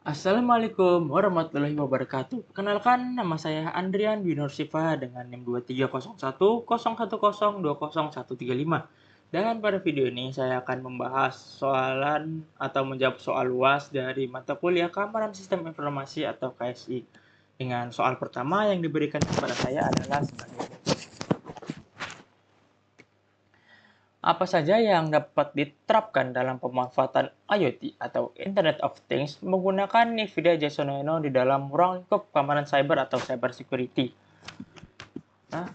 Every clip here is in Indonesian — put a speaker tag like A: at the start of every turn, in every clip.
A: Assalamualaikum warahmatullahi wabarakatuh. Perkenalkan, nama saya Andrian Winursifa dengan NIM 230101020135. Dan pada video ini saya akan membahas soalan atau menjawab soal luas dari mata kuliah Keamanan Sistem Informasi atau KSI. Dengan soal pertama yang diberikan kepada saya adalah sebagai apa saja yang dapat diterapkan dalam pemanfaatan IoT atau Internet of Things menggunakan NVIDIA Jetson Nano di dalam ruang lingkup keamanan cyber atau cyber security? Nah,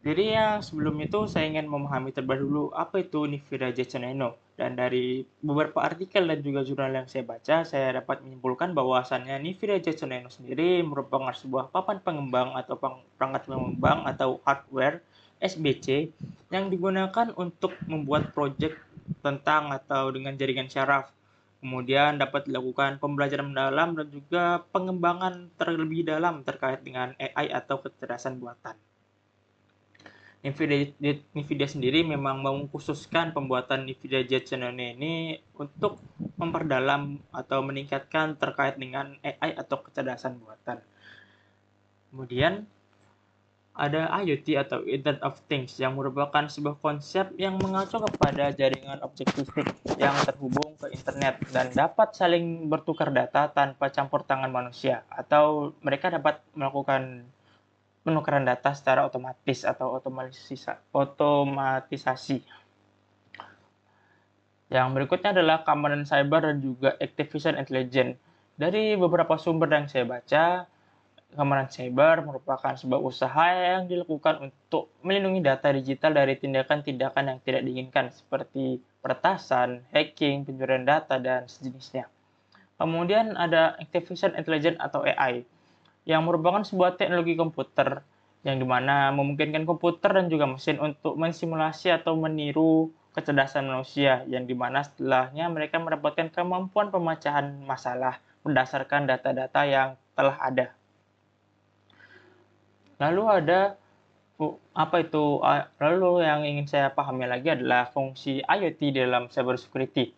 A: jadi yang sebelum itu saya ingin memahami terlebih dahulu apa itu NVIDIA Jetson Nano. Dan dari beberapa artikel dan juga jurnal yang saya baca, saya dapat menyimpulkan bahwasannya NVIDIA Jetson Nano sendiri merupakan sebuah papan pengembang atau perangkat pengembang atau hardware SBC yang digunakan untuk membuat proyek tentang atau dengan jaringan syaraf. Kemudian dapat dilakukan pembelajaran mendalam dan juga pengembangan terlebih dalam terkait dengan AI atau kecerdasan buatan. NVIDIA sendiri memang mengkhususkan pembuatan NVIDIA Jetson ini untuk memperdalam atau meningkatkan terkait dengan AI atau kecerdasan buatan. Kemudian ada IoT atau Internet of Things yang merupakan sebuah konsep yang mengacu kepada jaringan objek fisik yang terhubung ke internet dan dapat saling bertukar data tanpa campur tangan manusia, atau mereka dapat melakukan penukaran data secara otomatis atau otomatisasi. Yang berikutnya adalah keamanan cyber dan juga artificial intelligence. Dari beberapa sumber yang saya baca, keamanan cyber merupakan sebuah usaha yang dilakukan untuk melindungi data digital dari tindakan-tindakan yang tidak diinginkan seperti peretasan, hacking, pencurian data, dan sejenisnya. Kemudian ada artificial intelligence atau AI, yang merupakan sebuah teknologi komputer yang dimana memungkinkan komputer dan juga mesin untuk mensimulasi atau meniru kecerdasan manusia, yang dimana setelahnya mereka mendapatkan kemampuan pemecahan masalah berdasarkan data-data yang telah ada. Lalu ada apa itu? Lalu yang ingin saya pahami lagi adalah fungsi IoT dalam cyber security.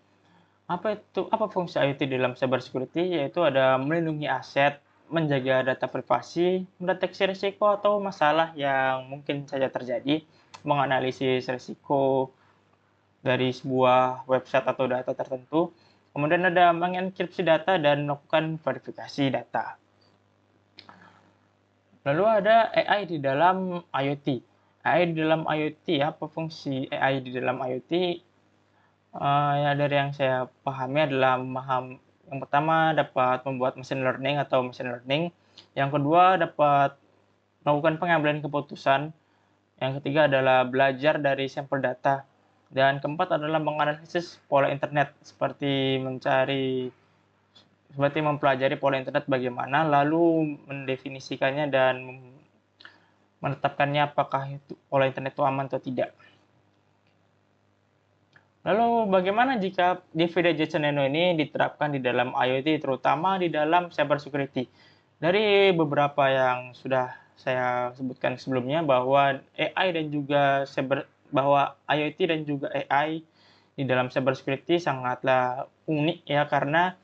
A: Apa fungsi IoT dalam cyber security? Yaitu ada melindungi aset, menjaga data privasi, mendeteksi risiko atau masalah yang mungkin saja terjadi, menganalisis risiko dari sebuah website atau data tertentu. Kemudian ada mengenkripsi data dan melakukan verifikasi data. Lalu ada AI di dalam IoT. AI di dalam IoT, apa fungsi AI di dalam IoT? Ya dari yang saya pahami adalah yang pertama dapat membuat machine learning, yang kedua dapat melakukan pengambilan keputusan, yang ketiga adalah belajar dari sampel data, dan keempat adalah menganalisis pola internet seperti mempelajari pola internet bagaimana, lalu mendefinisikannya dan menetapkannya apakah itu pola internet itu aman atau tidak. Lalu bagaimana jika NVIDIA Jetson Nano ini diterapkan di dalam IoT, terutama di dalam cyber security? Dari beberapa yang sudah saya sebutkan sebelumnya, bahwa IoT dan juga AI di dalam cyber security sangatlah unik ya, karena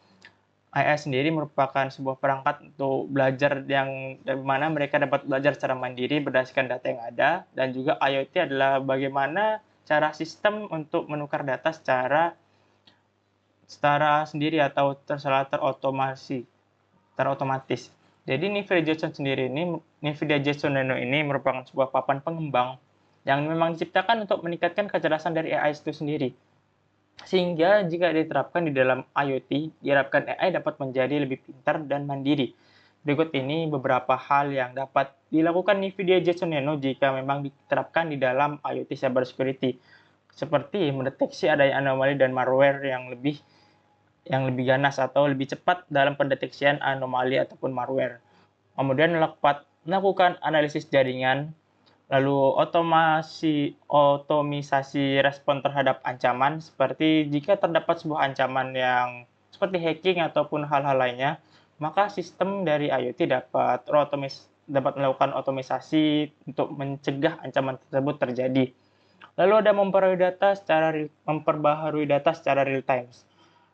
A: AI sendiri merupakan sebuah perangkat untuk belajar yang dari mana mereka dapat belajar secara mandiri berdasarkan data yang ada, dan juga IoT adalah bagaimana cara sistem untuk menukar data secara sendiri atau terotomatis. Jadi NVIDIA Jetson Nano ini merupakan sebuah papan pengembang yang memang diciptakan untuk meningkatkan kecerdasan dari AI itu sendiri. Sehingga jika diterapkan di dalam IoT, diharapkan AI dapat menjadi lebih pintar dan mandiri. Berikut ini beberapa hal yang dapat dilakukan NVIDIA Jetson Nano jika memang diterapkan di dalam IoT cyber security, seperti mendeteksi adanya anomali dan malware yang lebih ganas atau lebih cepat dalam pendeteksian anomali ataupun malware. Kemudian melakukan analisis jaringan, lalu otomisasi respon terhadap ancaman, seperti jika terdapat sebuah ancaman yang seperti hacking ataupun hal-hal lainnya, maka sistem dari IoT dapat melakukan otomisasi untuk mencegah ancaman tersebut terjadi. Lalu ada memperbaharui data secara real time.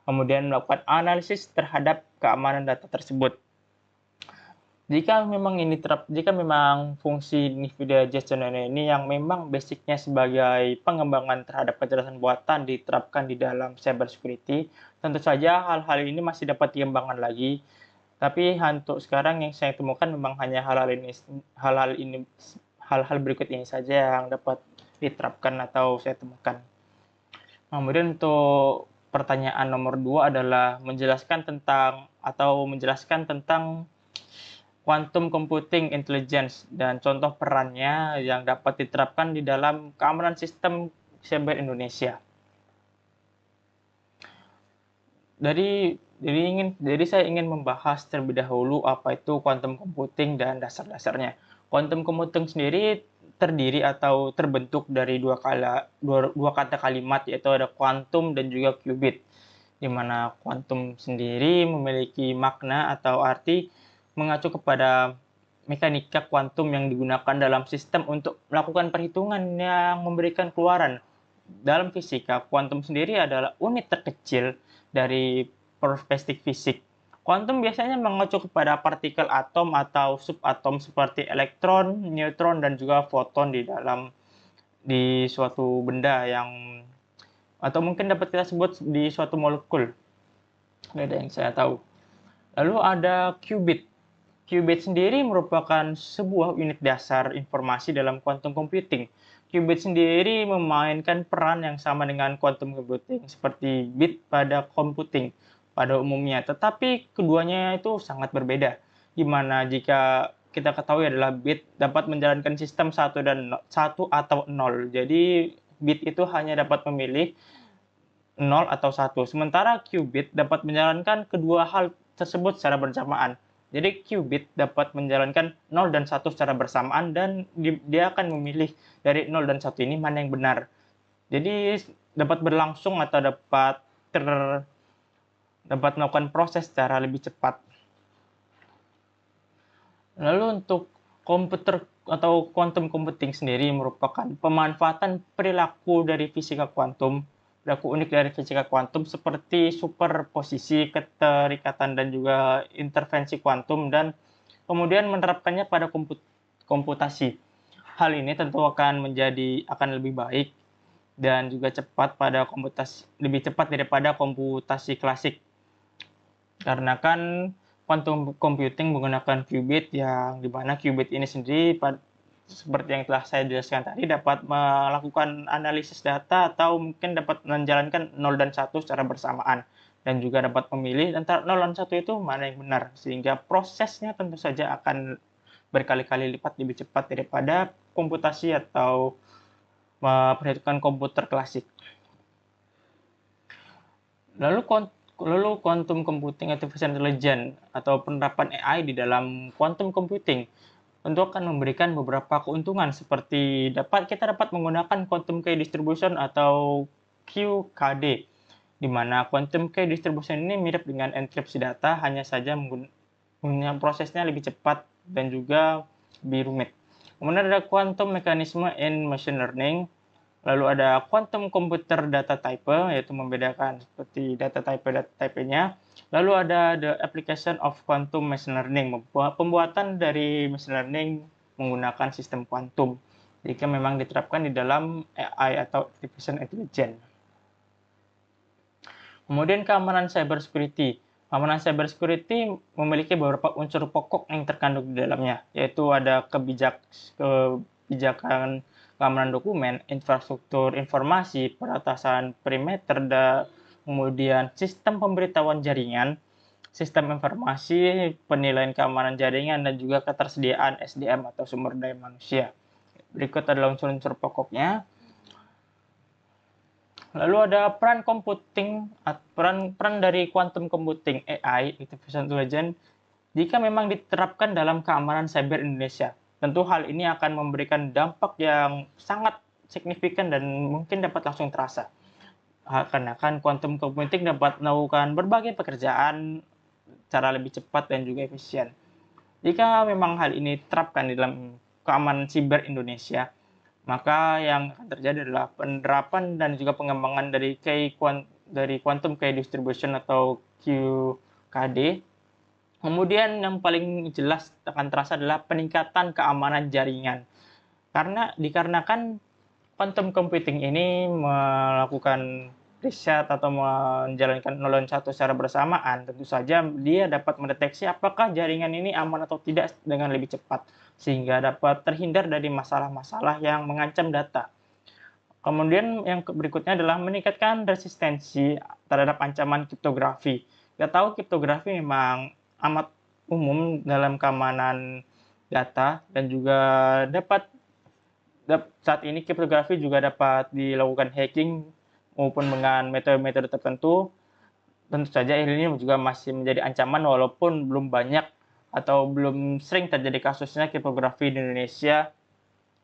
A: kemudian melakukan analisis terhadap keamanan data tersebut. Jika memang fungsi NVIDIA JSON ini yang memang basicnya sebagai pengembangan terhadap kecerdasan buatan diterapkan di dalam cybersecurity, tentu saja hal-hal ini masih dapat dikembangkan lagi. Tapi untuk sekarang yang saya temukan memang hanya hal-hal berikut ini saja yang dapat diterapkan atau saya temukan. Kemudian untuk pertanyaan nomor 2 adalah menjelaskan tentang quantum computing intelligence dan contoh perannya yang dapat diterapkan di dalam keamanan sistem cyber Indonesia. Jadi saya ingin membahas terlebih dahulu apa itu quantum computing dan dasar-dasarnya. Quantum computing sendiri terdiri atau terbentuk dari dua kata kalimat, yaitu ada quantum dan juga qubit, di mana quantum sendiri memiliki makna atau arti mengacu kepada mekanika kuantum yang digunakan dalam sistem untuk melakukan perhitungan yang memberikan keluaran. Dalam fisika, kuantum sendiri adalah unit terkecil dari perspektif fisik. Kuantum biasanya mengacu kepada partikel atom atau subatom seperti elektron, neutron, dan juga foton di suatu benda atau mungkin dapat kita sebut di suatu molekul. Ada yang saya tahu. Lalu ada qubit. Qubit sendiri merupakan sebuah unit dasar informasi dalam quantum computing. Qubit sendiri memainkan peran yang sama dengan quantum computing seperti bit pada computing pada umumnya, tetapi keduanya itu sangat berbeda. Di mana jika kita ketahui adalah bit dapat menjalankan sistem 1 atau 0. Jadi bit itu hanya dapat memilih 0 atau 1. Sementara qubit dapat menjalankan kedua hal tersebut secara bersamaan. Jadi qubit dapat menjalankan 0 dan 1 secara bersamaan dan dia akan memilih dari 0 dan 1 ini mana yang benar. Jadi dapat berlangsung atau dapat melakukan proses secara lebih cepat. Lalu untuk komputer atau quantum computing sendiri merupakan pemanfaatan perilaku dari fisika kuantum, perilaku unik dari fisika kuantum seperti superposisi, keterikatan, dan juga intervensi kuantum, dan kemudian menerapkannya pada komputasi. Hal ini tentu akan lebih baik dan juga lebih cepat daripada komputasi klasik. Karena kan quantum computing menggunakan qubit, yang dimana qubit ini sendiri seperti yang telah saya jelaskan tadi dapat melakukan analisis data atau mungkin dapat menjalankan 0 dan 1 secara bersamaan dan juga dapat memilih antara 0 dan 1 itu mana yang benar, sehingga prosesnya tentu saja akan berkali-kali lipat lebih cepat daripada komputasi atau perhitungan komputer klasik. Lalu quantum computing artificial intelligence atau penerapan AI di dalam quantum computing tentu akan memberikan beberapa keuntungan seperti kita dapat menggunakan quantum key distribution atau QKD, di mana quantum key distribution ini mirip dengan enkripsi data, hanya saja prosesnya lebih cepat dan juga lebih rumit. Kemudian ada quantum mechanism in machine learning. Lalu ada quantum computer data type, yaitu membedakan seperti data type-nya. Lalu ada the application of quantum machine learning, pembuatan dari machine learning menggunakan sistem kuantum jika memang diterapkan di dalam AI atau artificial intelligence. Kemudian keamanan cybersecurity. Keamanan cybersecurity memiliki beberapa unsur pokok yang terkandung di dalamnya, yaitu ada kebijakan keamanan dokumen, infrastruktur informasi, peratasan perimeter, kemudian sistem pemberitahuan jaringan, sistem informasi, penilaian keamanan jaringan, dan juga ketersediaan SDM atau sumber daya manusia. Berikut adalah unsur-unsur pokoknya. Lalu ada peran dari quantum computing AI, artificial intelligence, jika memang diterapkan dalam keamanan cyber Indonesia. Tentu hal ini akan memberikan dampak yang sangat signifikan dan mungkin dapat langsung terasa. Karena kan quantum computing dapat melakukan berbagai pekerjaan secara lebih cepat dan juga efisien. Jika memang hal ini diterapkan di dalam keamanan cyber Indonesia, maka yang akan terjadi adalah penerapan dan juga pengembangan dari dari quantum key distribution atau QKD. Kemudian yang paling jelas akan terasa adalah peningkatan keamanan jaringan. Dikarenakan quantum computing ini melakukan riset atau menjalankan 0 dan 1 secara bersamaan, tentu saja dia dapat mendeteksi apakah jaringan ini aman atau tidak dengan lebih cepat, sehingga dapat terhindar dari masalah-masalah yang mengancam data. Kemudian yang berikutnya adalah meningkatkan resistensi terhadap ancaman kriptografi. Kita tahu kriptografi memang amat umum dalam keamanan data dan juga saat ini kriptografi juga dapat dilakukan hacking maupun dengan metode-metode tertentu. Tentu saja ini juga masih menjadi ancaman walaupun belum banyak atau belum sering terjadi kasusnya kriptografi di Indonesia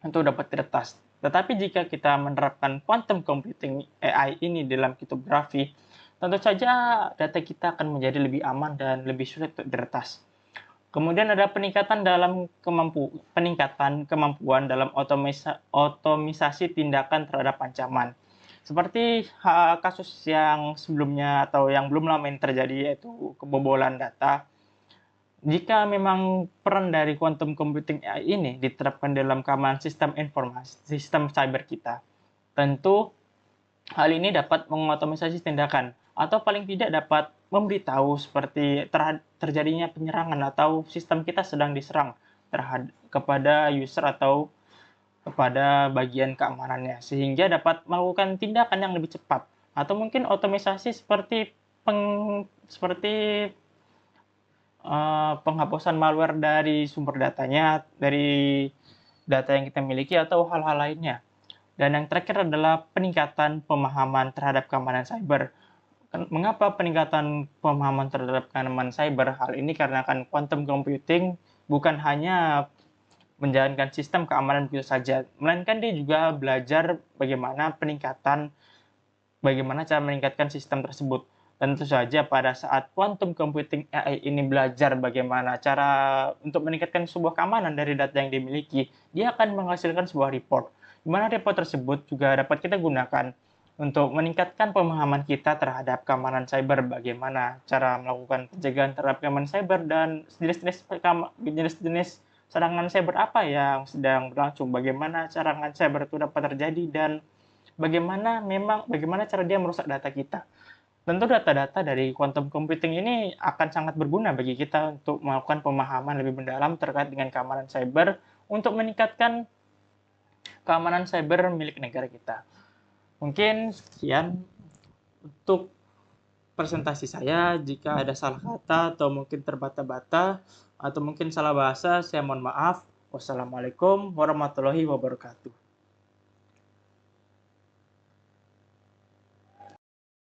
A: untuk dapat diretas. Tetapi jika kita menerapkan quantum computing AI ini dalam kriptografi, tentu saja data kita akan menjadi lebih aman dan lebih sulit untuk diretas. Kemudian ada peningkatan kemampuan dalam otomisasi tindakan terhadap ancaman. Seperti kasus yang sebelumnya atau yang belum lama ini terjadi, yaitu kebobolan data. Jika memang peran dari quantum computing AI ini diterapkan dalam keamanan sistem informasi, sistem cyber kita, tentu hal ini dapat mengotomisasi tindakan atau paling tidak dapat memberitahu seperti terjadinya penyerangan atau sistem kita sedang diserang kepada user atau kepada bagian keamanannya, sehingga dapat melakukan tindakan yang lebih cepat atau mungkin otomisasi seperti penghapusan malware dari sumber datanya, dari data yang kita miliki atau hal-hal lainnya. Dan yang terakhir adalah peningkatan pemahaman terhadap keamanan cyber. Mengapa peningkatan pemahaman terhadap keamanan cyber? Hal ini karena quantum computing bukan hanya menjalankan sistem keamanan begitu saja, melainkan dia juga belajar bagaimana cara meningkatkan sistem tersebut. Dan tentu saja pada saat quantum computing AI ini belajar bagaimana cara untuk meningkatkan sebuah keamanan dari data yang dimiliki, dia akan menghasilkan sebuah report, di mana report tersebut juga dapat kita gunakan untuk meningkatkan pemahaman kita terhadap keamanan cyber, bagaimana cara melakukan pencegahan terhadap keamanan cyber dan jenis-jenis serangan cyber apa yang sedang berlangsung, bagaimana serangan cyber itu dapat terjadi, dan bagaimana cara dia merusak data kita. Tentu data-data dari quantum computing ini akan sangat berguna bagi kita untuk melakukan pemahaman lebih mendalam terkait dengan keamanan cyber untuk meningkatkan keamanan cyber milik negara kita. Mungkin sekian untuk presentasi saya. Jika ada salah kata atau mungkin terbata-bata atau mungkin salah bahasa, saya mohon maaf. Wassalamualaikum warahmatullahi wabarakatuh.